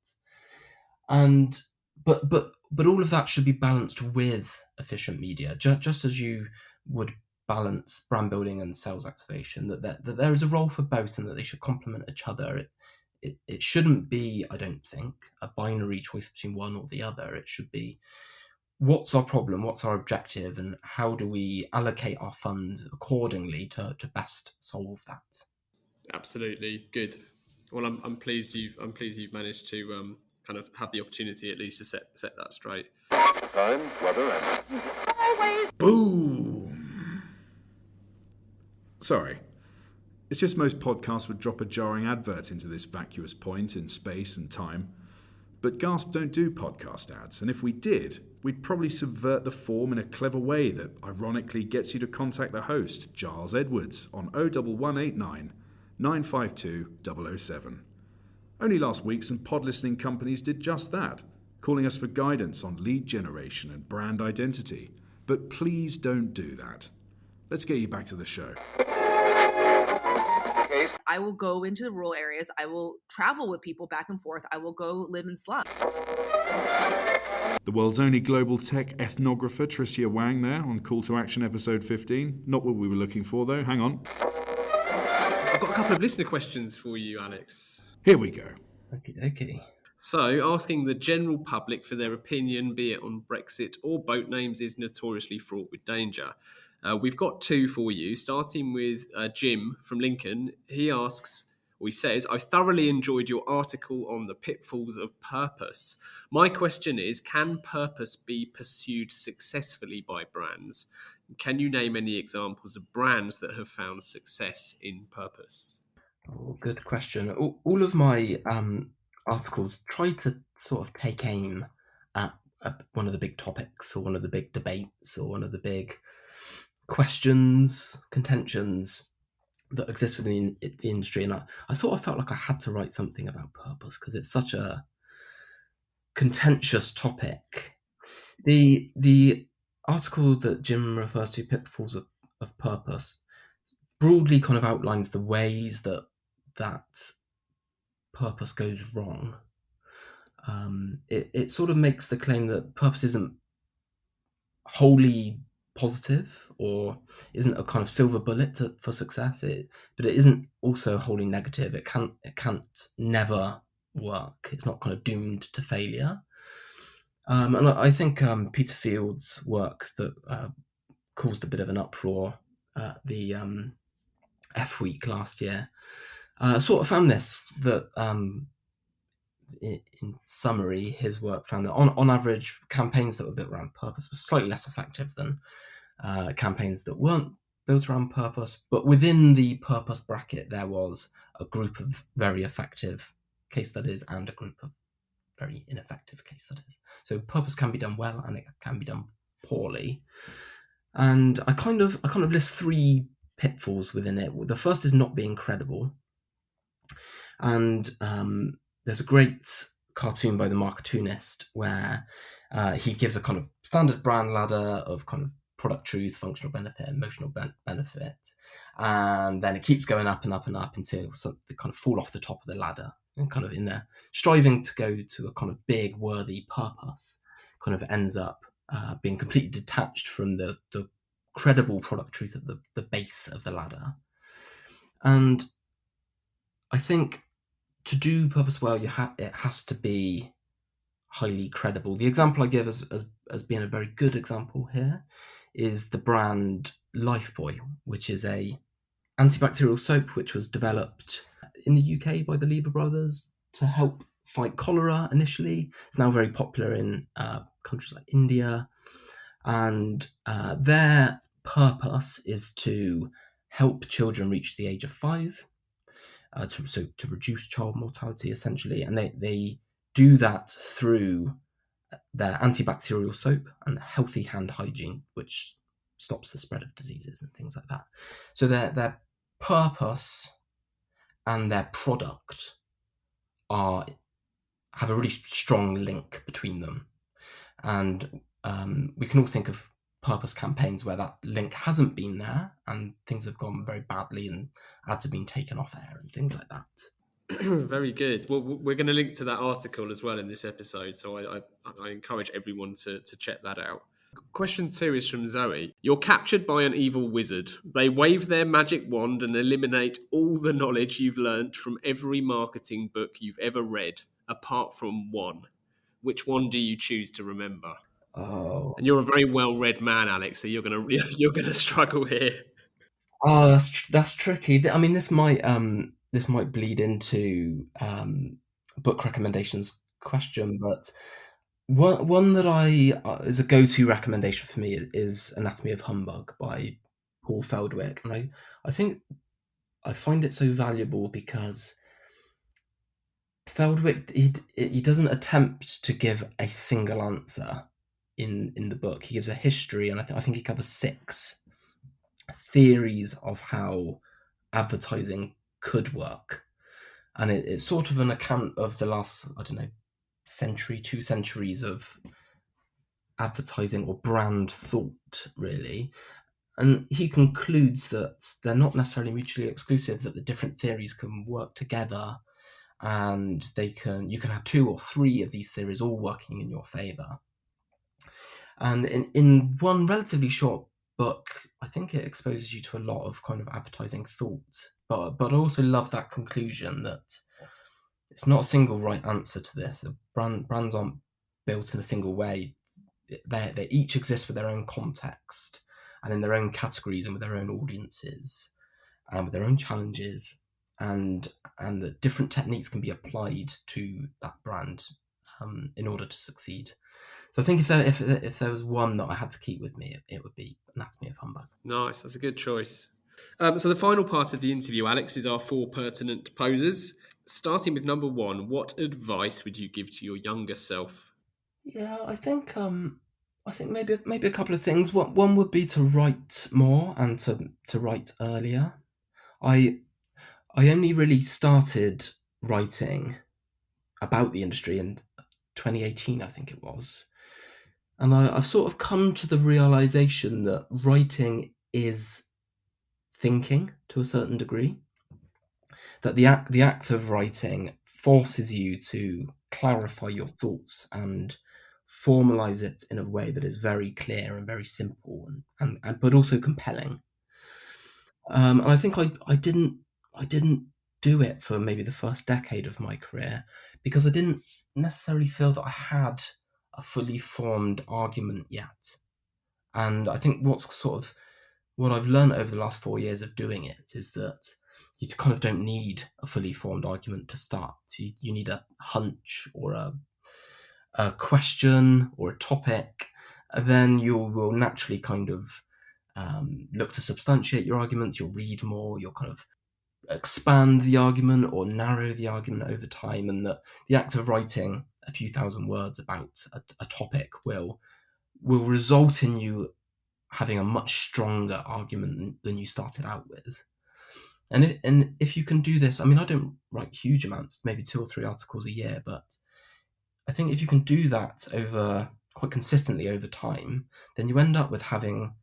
S3: And but all of that should be balanced with efficient media, just as you would balance brand building and sales activation, that there is a role for both and that they should complement each other. It shouldn't be, I don't think, a binary choice between one or the other. It should be, what's our problem, what's our objective, and how do we allocate our funds accordingly to best solve that.
S2: Absolutely, good. Well, I'm pleased you've managed to kind of have the opportunity at least to set that straight.
S4: Time, weather, and
S5: Boom! Sorry. It's just most podcasts would drop a jarring advert into this vacuous point in space and time. But Gasp don't do podcast ads, and if we did, we'd probably subvert the form in a clever way that ironically gets you to contact the host, Giles Edwards, on 01189 952 007. Only last week, some pod listening companies did just that, calling us for guidance on lead generation and brand identity. But please don't do that. Let's get you back to the show.
S6: I will go into the rural areas. I will travel with people back and forth. I will go live in slums.
S5: The world's only global tech ethnographer, Tricia Wang, there on Call to Action episode 15. Not what we were looking for, though. Hang on.
S2: I've got a couple of listener questions for you, Alex.
S5: Here we go.
S3: Okay.
S2: So, asking the general public for their opinion, be it on Brexit or boat names, is notoriously fraught with danger. We've got two for you, starting with Jim from Lincoln. He asks, or he says, I thoroughly enjoyed your article on the pitfalls of purpose. My question is, can purpose be pursued successfully by brands? Can you name any examples of brands that have found success in purpose?
S3: Oh, good question. All of my articles try to sort of take aim at one of the big topics, or one of the big debates, or one of the big questions, contentions that exist within the industry. And I sort of felt like I had to write something about purpose because it's such a contentious topic. The article that Jim refers to, Pitfalls of Purpose, broadly kind of outlines the ways that purpose goes wrong. It sort of makes the claim that purpose isn't wholly positive or isn't a kind of silver bullet for success, but it isn't also wholly negative. It can't never work. It's not kind of doomed to failure. And I think Peter Field's work that caused a bit of an uproar at the F Week last year sort of found this, that in summary, his work found that on average, campaigns that were built around purpose were slightly less effective than campaigns that weren't built around purpose. But within the purpose bracket, there was a group of very effective case studies and a group of very ineffective case studies. So purpose can be done well and it can be done poorly. And I kind of list three pitfalls within it. The first is not being credible. And there's a great cartoon by the Marketoonist where he gives a kind of standard brand ladder of kind of product truth, functional benefit, emotional benefit, and then it keeps going up and up and up until they kind of fall off the top of the ladder, and kind of in there striving to go to a kind of big worthy purpose, kind of ends up being completely detached from the credible product truth at the base of the ladder. And I think to do purpose well, it has to be highly credible. The example I give as being a very good example here is the brand Lifebuoy, which is a antibacterial soap which was developed in the UK by the Lever brothers to help fight cholera initially. It's now very popular in countries like India, and their purpose is to help children reach the age of 5. To reduce child mortality, essentially, and they do that through their antibacterial soap and healthy hand hygiene, which stops the spread of diseases and things like that. So their purpose and their product have a really strong link between them. And we can all think of purpose campaigns where that link hasn't been there and things have gone very badly and ads have been taken off air and things like that.
S2: Very good. Well, we're going to link to that article as well in this episode, so I encourage everyone to check that out. Question 2 is from Zoe. You're captured by an evil wizard. They wave their magic wand and eliminate all the knowledge you've learnt from every marketing book you've ever read, apart from one. Which one do you choose to remember?
S3: Oh,
S2: And you're a very well-read man, Alex, so you're gonna struggle here.
S3: Oh, that's tricky. I mean, this might bleed into book recommendations question, but one that is a go-to recommendation for me is Anatomy of Humbug by Paul Feldwick, and I think I find it so valuable because Feldwick he doesn't attempt to give a single answer in the book. He gives a history, and I think he covers 6 theories of how advertising could work, and it's sort of an account of the last, I don't know, century, 2 centuries of advertising or brand thought, really. And he concludes that they're not necessarily mutually exclusive, that the different theories can work together, and you can have 2 or 3 of these theories all working in your favor. And in one relatively short book, I think it exposes you to a lot of kind of advertising thought. But I also love that conclusion that it's not a single right answer to this. Brands aren't built in a single way. They each exist with their own context and in their own categories and with their own audiences and with their own challenges, and that different techniques can be applied to that brand in order to succeed. So I think if there was one that I had to keep with me, it would be Anatomy of Humbug.
S2: Nice, that's a good choice. So the final part of the interview, Alex, is our 4 pertinent poses. Starting with number 1, what advice would you give to your younger self?
S3: Yeah, I think maybe a couple of things. One would be to write more and to write earlier. I only really started writing about the industry in 2018, I think it was. And I've sort of come to the realization that writing is thinking to a certain degree. That the act of writing forces you to clarify your thoughts and formalize it in a way that is very clear and very simple and but also compelling. And I think I didn't do it for maybe the first decade of my career because I didn't necessarily feel that I had a fully formed argument yet. And I think what I've learned over the last 4 years of doing it is that you kind of don't need a fully formed argument to start. You need a hunch or a question or a topic, and then you will naturally kind of look to substantiate your arguments. You'll read more, you'll kind of expand the argument or narrow the argument over time, and the act of writing a few thousand words about a topic will result in you having a much stronger argument than you started out with. And if you can do this, I mean, I don't write huge amounts, maybe 2 or 3 articles a year, but I think if you can do that over quite consistently over time, then you end up with having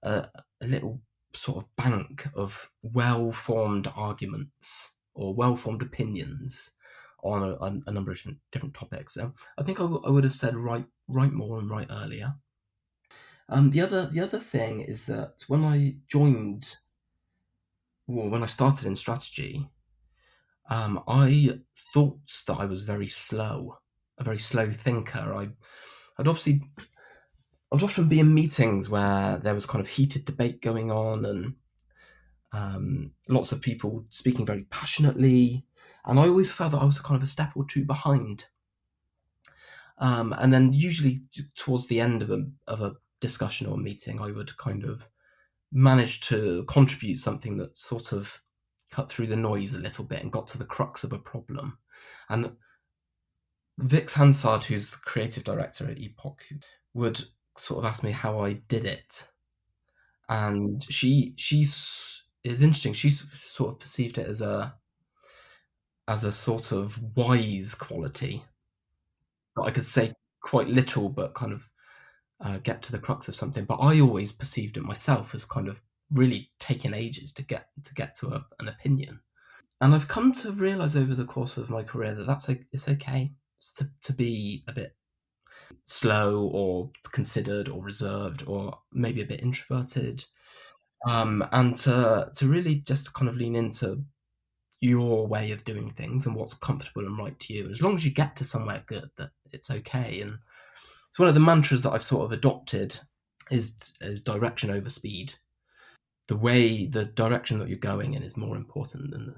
S3: a little sort of bank of well-formed arguments or well-formed opinions on a number of different topics. So I think I would have said write more and write earlier. The other thing is that when I started in strategy, I thought that I was a very slow thinker. I would often be in meetings where there was kind of heated debate going on and lots of people speaking very passionately, and I always felt that I was kind of a step or 2 behind. And then usually towards the end of a discussion or meeting, I would kind of manage to contribute something that sort of cut through the noise a little bit and got to the crux of a problem. And Vix Hansard, who's the creative director at Epoch, would sort of ask me how I did it, and she's is interesting. She's sort of perceived it as a sort of wise quality that I could say quite little, but kind of get to the crux of something. But I always perceived it myself as kind of really taking ages to get to an opinion. And I've come to realize over the course of my career that it's okay to be a bit slow or considered or reserved or maybe a bit introverted, and to really just kind of lean into your way of doing things and what's comfortable and right to you. As long as you get to somewhere good, that it's okay. And it's one of the mantras that I've sort of adopted is direction over speed. The direction that you're going in is more important than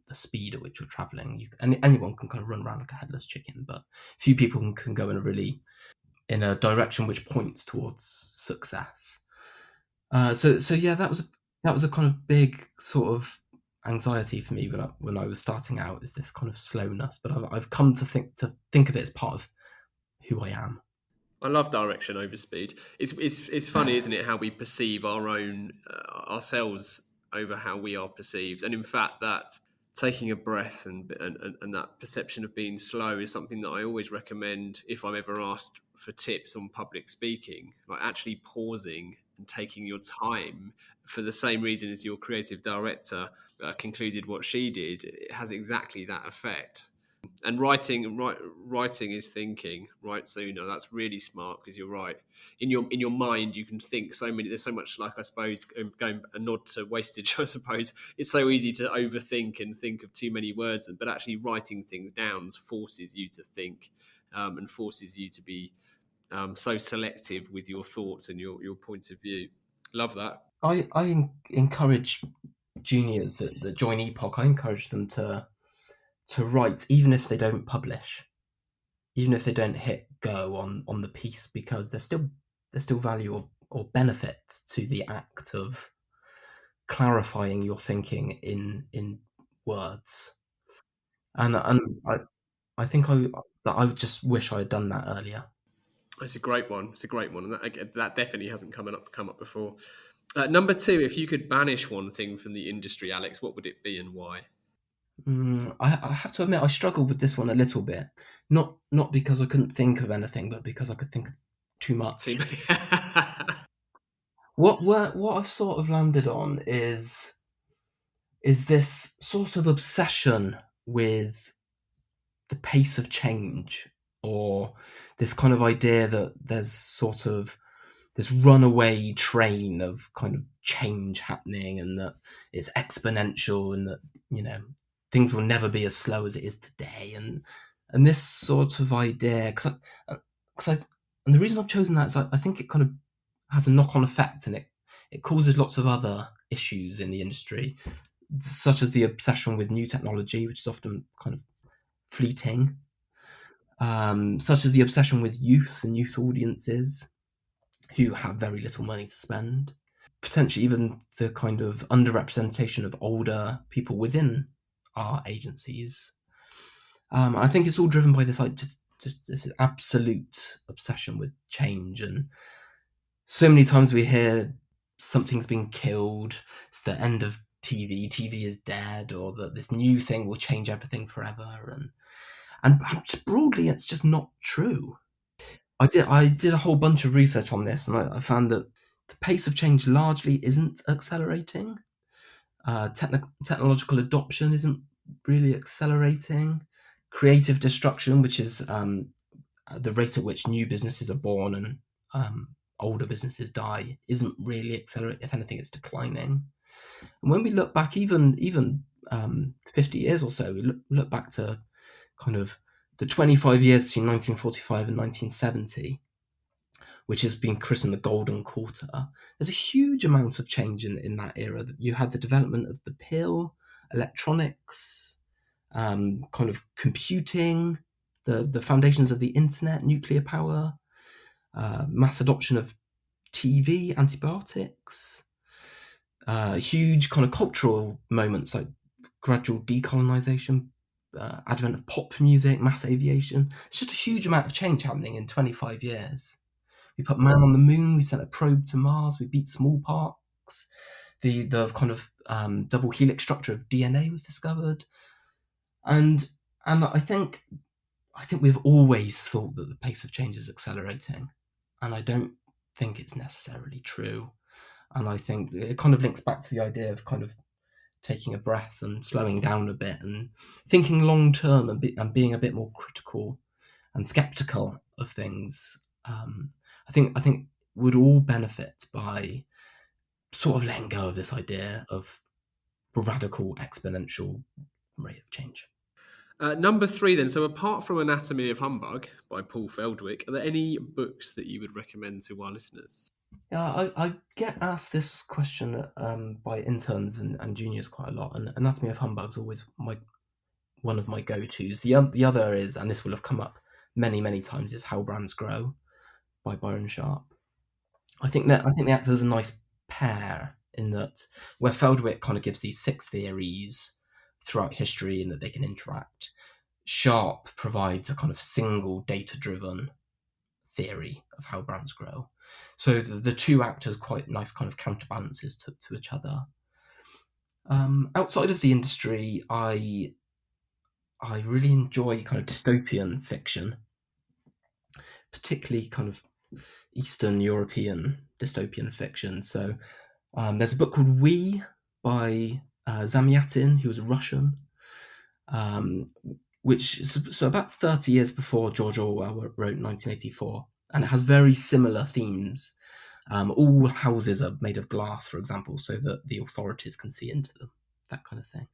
S3: the speed at which you're traveling. And anyone can kind of run around like a headless chicken, but few people can go in a direction which points towards success. So yeah, that was a kind of big sort of anxiety for me when I was starting out, is this kind of slowness. But I've come to think of it as part of who I am.
S2: I love direction over speed. It's funny, isn't it, how we perceive our own ourselves over how we are perceived. And in fact, that taking a breath and that perception of being slow is something that I always recommend if I'm ever asked for tips on public speaking, like actually pausing and taking your time. For the same reason as your creative director concluded what she did, it has exactly that effect. And writing is thinking. Write sooner. That's really smart, because you're right. In your mind, you can think so many. There's so much, like, I suppose, going a nod to wastage. I suppose it's so easy to overthink and think of too many words, but actually writing things down forces you to think, and forces you to be so selective with your thoughts and your point of view. Love that.
S3: I encourage juniors that join Epoch. I encourage them to write, even if they don't publish, even if they don't hit go on the piece, because there's still value or benefit to the act of clarifying your thinking in words. And I think I just wish I had done that earlier.
S2: It's a great one. And that definitely hasn't come up before. Number 2, if you could banish one thing from the industry, Alex, what would it be and why?
S3: I have to admit I struggled with this one a little bit. Not because I couldn't think of anything, but because I could think of too much. What I've sort of landed on is this sort of obsession with the pace of change, or this kind of idea that there's sort of this runaway train of kind of change happening, and that it's exponential, and that, things will never be as slow as it is today, and this sort of idea, because and the reason I've chosen that is I think it kind of has a knock-on effect, and it causes lots of other issues in the industry, such as the obsession with new technology, which is often kind of fleeting, such as the obsession with youth and youth audiences who have very little money to spend, potentially even the kind of underrepresentation of older people within our agencies. I think it's all driven by this just this absolute obsession with change, and so many times we hear something's been killed, it's the end of TV is dead, or that this new thing will change everything forever, and broadly it's just not true. I did a whole bunch of research on this, and I found that the pace of change largely isn't accelerating. Technological adoption isn't really accelerating. Creative destruction, which is the rate at which new businesses are born and older businesses die, isn't really accelerating. If anything, it's declining. And when we look back, even 50 years or so, we look back to kind of the 25 years between 1945 and 1970, which has been christened the Golden Quarter. There's a huge amount of change in that era. You had the development of the pill, electronics, kind of computing, the foundations of the internet, nuclear power, mass adoption of TV, antibiotics, huge kind of cultural moments like gradual decolonization, advent of pop music, mass aviation. It's just a huge amount of change happening in 25 years. We put man on the moon, we sent a probe to Mars, we beat smallpox, the kind of double helix structure of DNA was discovered. And I think we've always thought that the pace of change is accelerating, and I don't think it's necessarily true. And I think it kind of links back to the idea of kind of taking a breath and slowing down a bit and thinking long term and being a bit more critical and skeptical of things. I think would all benefit by sort of letting go of this idea of radical exponential rate of change.
S2: Number 3 then. So apart from Anatomy of Humbug by Paul Feldwick, are there any books that you would recommend to our listeners?
S3: Yeah, I get asked this question by interns and juniors quite a lot, and Anatomy of Humbug is always one of my go-tos. The other is, and this will have come up many times, is How Brands Grow by Byron Sharp. I think they act as a nice pair in that where Feldwick kind of gives these 6 theories throughout history and that they can interact, Sharp provides a kind of single data-driven theory of how brands grow. So the two act as quite nice kind of counterbalances to each other. Outside of the industry, I really enjoy kind of dystopian fiction, particularly kind of Eastern European dystopian fiction. So there's a book called We by Zamyatin, who was Russian, which is so about 30 years before George Orwell wrote 1984, and it has very similar themes. All houses are made of glass, for example, so that the authorities can see into them, that kind of thing.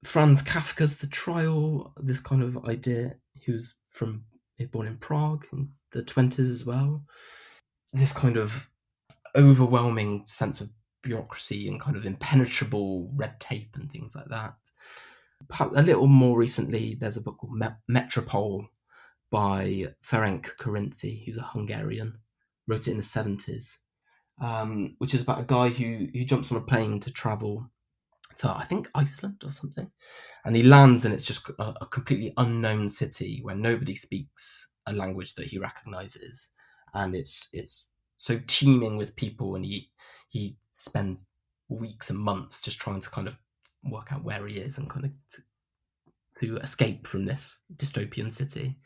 S3: Franz Kafka's The Trial, this kind of idea. He was born in Prague in the 20s as well. This kind of overwhelming sense of bureaucracy and kind of impenetrable red tape and things like that. A little more recently, there's a book called Metropole by Ferenc Karinci, who's a Hungarian, wrote it in the 70s, which is about a guy who jumps on a plane to travel to, I think, Iceland or something, and he lands and it's just a completely unknown city where nobody speaks a language that he recognizes, and it's so teeming with people, and he spends weeks and months just trying to kind of work out where he is and kind of to escape from this dystopian city.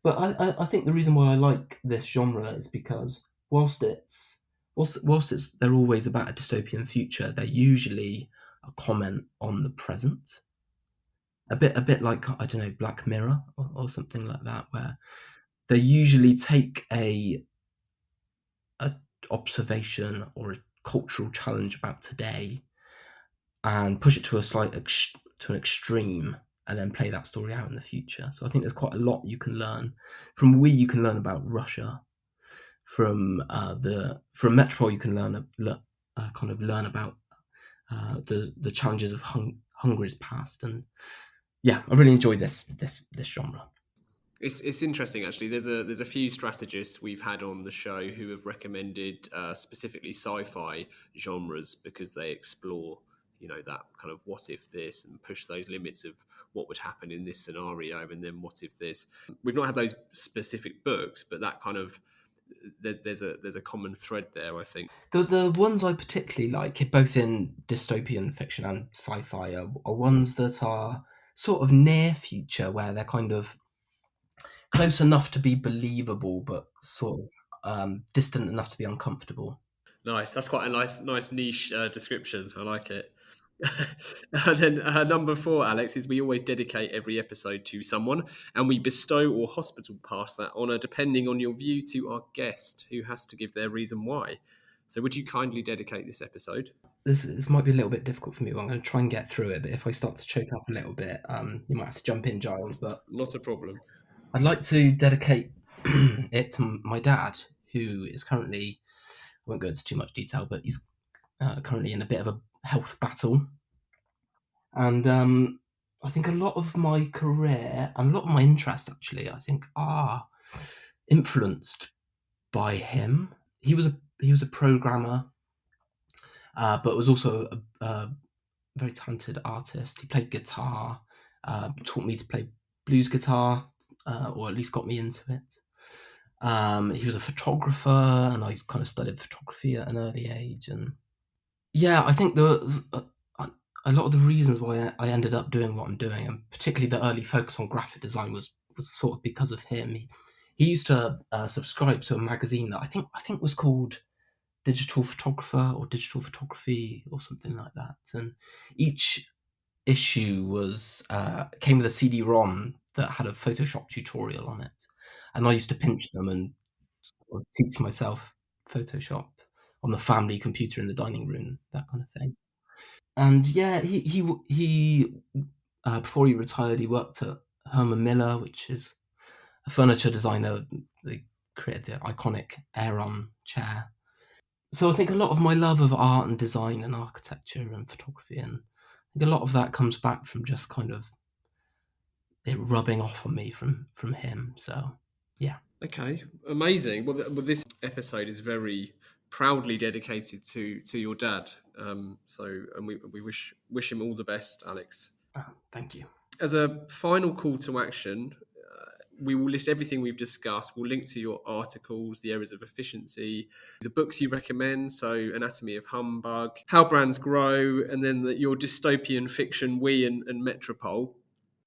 S3: But I think the reason why I like this genre is because whilst they're always about a dystopian future, they're usually a comment on the present. A bit like, I don't know, Black Mirror or something like that, where they usually take a observation or a cultural challenge about today and push it to an extreme, and then play that story out in the future. So I think there's quite a lot you can learn from We. You can learn about Russia. From Metropole, you can learn about the challenges of Hungary's past. And yeah, I really enjoyed this genre.
S2: It's interesting, actually. There's a few strategists we've had on the show who have recommended specifically sci-fi genres because they explore, that kind of what if this, and push those limits of what would happen in this scenario, and then what if this. We've not had those specific books, but that kind of there's a common thread there, I think.
S3: The ones I particularly like, both in dystopian fiction and sci-fi, are ones that are sort of near future, where they're kind of close enough to be believable, but sort of distant enough to be uncomfortable.
S2: Nice. That's quite a nice niche description. I like it. And then number 4, Alex, is we always dedicate every episode to someone, and we bestow or hospital pass that honour depending on your view to our guest, who has to give their reason why. So would you kindly dedicate this episode?
S3: This might be a little bit difficult for me, but I'm going to try and get through it. But if I start to choke up a little bit, you might have to jump in, Giles. But
S2: not a problem.
S3: I'd like to dedicate it to my dad, who is currently, I won't go into too much detail, but he's currently in a bit of a health battle. And I think a lot of my career and a lot of my interests, actually, I think, are influenced by him. He was a programmer, but was also a very talented artist. He played guitar, taught me to play blues guitar, or at least got me into it. He was a photographer, and I kind of studied photography at an early age. And yeah, I think a lot of the reasons why I ended up doing what I'm doing, and particularly the early focus on graphic design, was sort of because of him. He used to subscribe to a magazine that I think was called Digital Photographer or Digital Photography or something like that. And each issue was came with a CD-ROM that had a Photoshop tutorial on it, and I used to pinch them and sort of teach myself Photoshop on the family computer in the dining room, that kind of thing. And yeah, he before he retired, he worked at Herman Miller, which is a furniture designer. They created the iconic Aeron chair. So I think a lot of my love of art and design and architecture and photography, and I think a lot of that comes back from just kind of it rubbing off on me from him. So yeah.
S2: Okay, amazing. Well, this episode is very proudly dedicated to your dad. And we wish him all the best, Alex.
S3: Thank you.
S2: As a final call to action, we will list everything we've discussed. We'll link to your articles, the areas of efficiency, the books you recommend, so Anatomy of Humbug, How Brands Grow, and then your dystopian fiction, We and Metropole.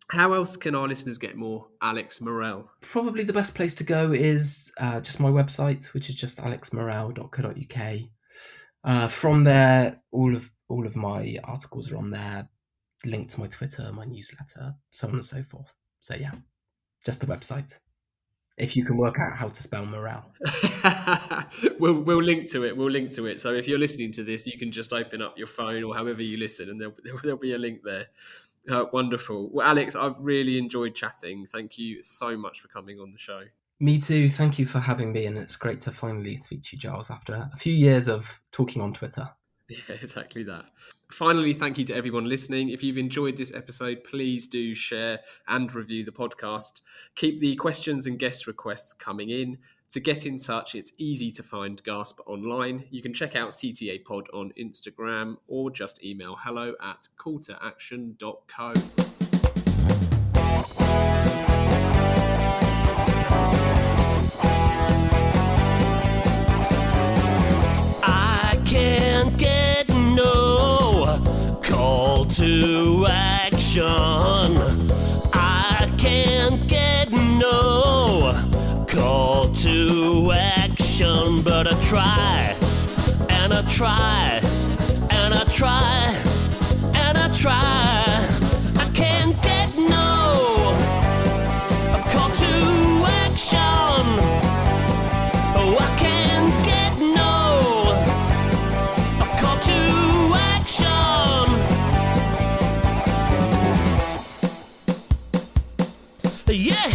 S2: How else can our listeners get more Alex Murrell?
S3: Probably the best place to go is just my website, which is just alexmurrell.co.uk. From there, all of my articles are on there, linked to my Twitter, my newsletter, so on and so forth. So yeah, just the website. If you can work out how to spell Murrell.
S2: We'll link to it. We'll link to it. So if you're listening to this, you can just open up your phone or however you listen, and there'll be a link there. Wonderful. Well, Alex, I've really enjoyed chatting. Thank you so much for coming on the show.
S3: Me too. Thank you for having me, and it's great to finally speak to you, Giles, after a few years of talking on Twitter.
S2: Yeah, exactly that. Finally, thank you to everyone listening. If you've enjoyed this episode, please do share and review the podcast. Keep the questions and guest requests coming in. To get in touch, it's easy to find Gasp online. You can check out CTA Pod on Instagram or just email hello@calltooaction.co.
S1: I can't get no call to action. I can't get no call to action, but I try, and I try, and I try, and I try. I can't get no call to action. Oh, I can't get no call to action. Yeah.